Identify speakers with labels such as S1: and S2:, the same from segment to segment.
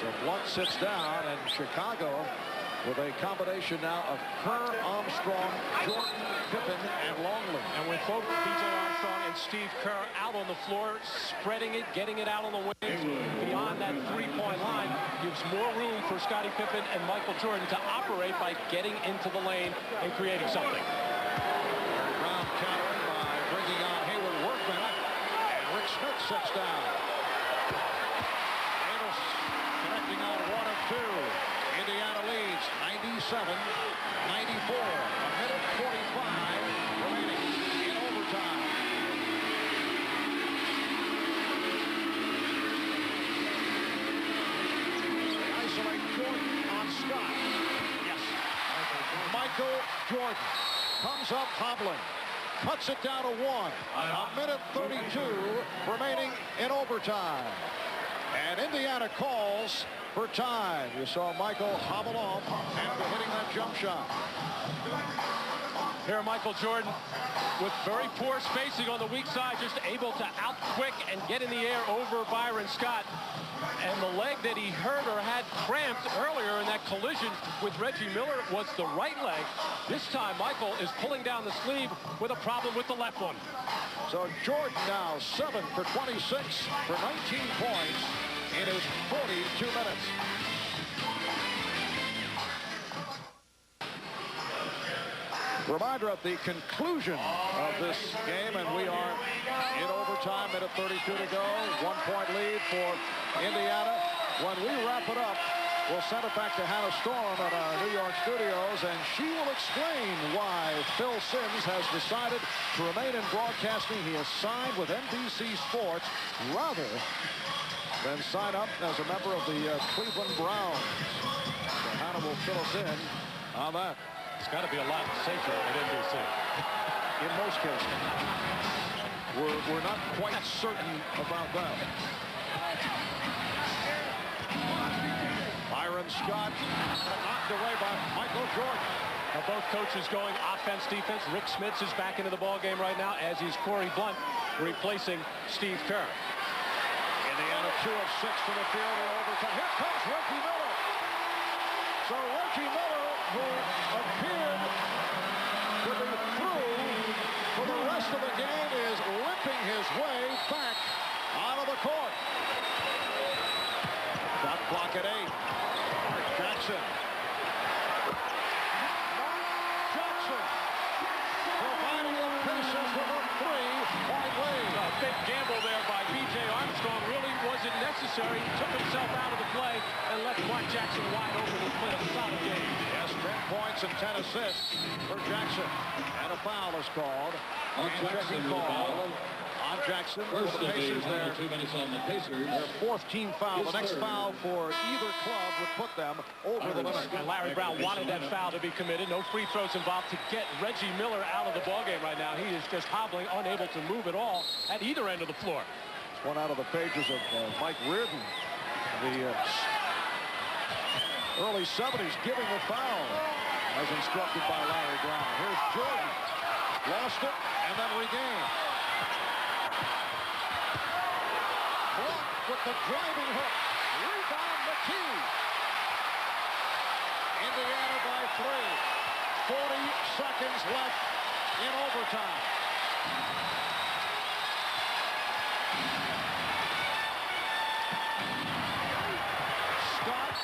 S1: So Blunt sits down, and Chicago with a combination now of Kerr, Armstrong, Jordan, Pippen, and Longley.
S2: And with both B.J. Armstrong and Steve Kerr out on the floor, spreading it, getting it out on the wings, beyond that three-point line, gives more room for Scottie Pippen and Michael Jordan to operate by getting into the lane and creating something.
S1: Brown countering by bringing on Hayward Workman, and Rick Smith sits down. Davis connecting on 1 of 2. Indiana leads 97-94. A minute 45 remaining in overtime. They isolate Jordan on Scott. Yes. Michael Jordan comes up hobbling. Cuts it down to 1. A minute 32 remaining in overtime. And Indiana calls for time. You saw Michael hobble off after hitting that jump shot.
S2: Here Michael Jordan with very poor spacing on the weak side, just able to out-quick and get in the air over Byron Scott. And the leg that he hurt or had cramped earlier in that collision with Reggie Miller was the right leg. This time Michael is pulling down the sleeve with a problem with the left one.
S1: So Jordan now 7 for 26 for 19 points in his 42 minutes. Reminder of the conclusion of this game, and we are in overtime, minute 32 to go. 1-point lead for Indiana. When we wrap it up, we'll send it back to Hannah Storm at our New York studios, and she will explain why Phil Simms has decided to remain in broadcasting. He has signed with NBC Sports rather than sign up as a member of the Cleveland Browns. So Hannah will fill us in on that.
S2: It's got to be a lot safer at NBC.
S1: In most cases. We're not quite certain about that. Byron Scott knocked away by Michael Jordan.
S2: Now both coaches going offense, defense. Rick Smits is back into the ball game right now, as is Corey Blunt, replacing Steve Kerr.
S1: Indiana 2 of 6 from the field in overtime. Here comes Reggie Miller. So Reggie Miller, who appeared to be through for the rest of the game, is limping his way back out of the court. Shot clock at 8. Mark Jackson. Providing the Pacers with a 3-point lead.
S2: A big gamble there by B.J. Armstrong. Really wasn't necessary. Took himself out of the play and left Mark Jackson wide open and played a solid game.
S1: Yes, 10 points and 10 assists for Jackson. And a foul is called. On Jackson for the Pacers there.
S3: 2 minutes on the Pacers.
S1: Their 4th team foul. The next foul for either club would put them over the limit.
S2: And Larry Brown wanted that foul to be committed. No free throws involved to get Reggie Miller out of the ballgame right now. He is just hobbling, unable to move at all at either end of the floor.
S1: It's one out of the pages of Mike Reardon. The early 70s giving the foul as instructed by Larry Brown. Here's Jordan. Lost it and then regained. Blocked with the driving hook. Rebound McKee. Indiana by 3. 40 seconds left in overtime. Scott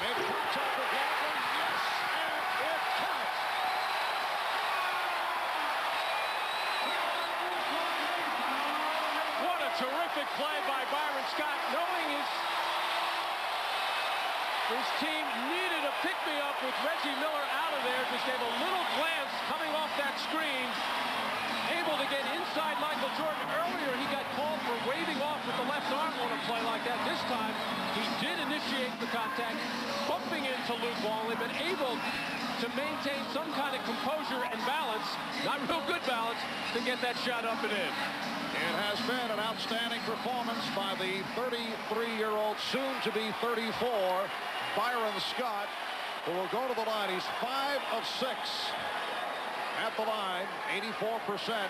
S1: makes contact with Longley. Yes, and it counts.
S2: What a terrific play by Byron Scott, knowing his team needed a pick-me-up with Reggie Miller out of there. Just gave a little glance coming off that screen. Able to get inside Michael Jordan. Earlier, he got called for waving off with the left arm on a play like that. This time, he did initiate the contact, bumping into Luke Longley, but able to maintain some kind of composure and balance, not real good balance, to get that shot up and in.
S1: It has been an outstanding performance by the 33-year-old, soon-to-be 34, Byron Scott, who will go to the line. He's 5 of 6 at the line, 84%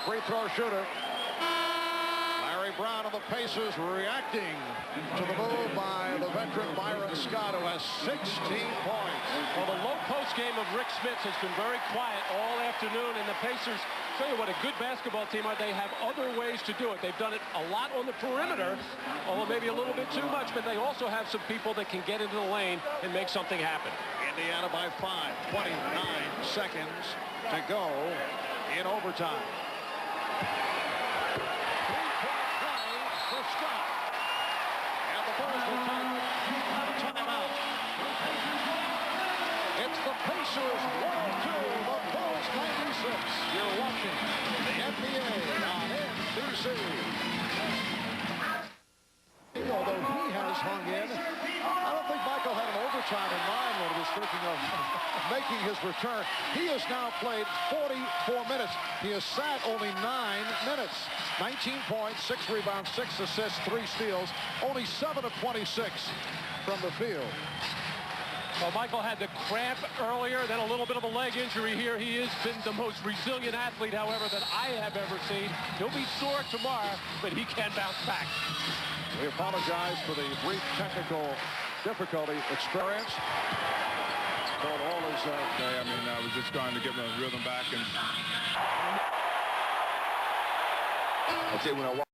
S1: free throw shooter. Larry Brown of the Pacers reacting to the move by the veteran veteran Byron Scott, who has 16 points.
S2: Well, the low post game of Rick Smits has been very quiet all afternoon, and the Pacers, tell you what a good basketball team are. They have other ways to do it. They've done it a lot on the perimeter, although maybe a little bit too much, but they also have some people that can get into the lane and make something happen.
S1: Indiana by 5, 29 seconds to go in overtime. Three-point play for Scott. And the Bulls will take a timeout. It's the Pacers 102, the Bulls 96. You're watching the NBA on NBC. Although he has hung in, I don't think Michael had an overtime in mind when he was thinking of making his return. He has now played 44 minutes. He has sat only 9 minutes. 19 points, 6 rebounds, 6 assists, 3 steals. Only 7 of 26 from the field.
S2: Well, Michael had the cramp earlier, then a little bit of a leg injury here. He has been the most resilient athlete, however, that I have ever seen. He'll be sore tomorrow, but he can bounce back.
S1: We apologize for the brief technical difficulty experience. But all is
S3: okay. I mean, I was just trying to get the rhythm back. And I'll say when I walk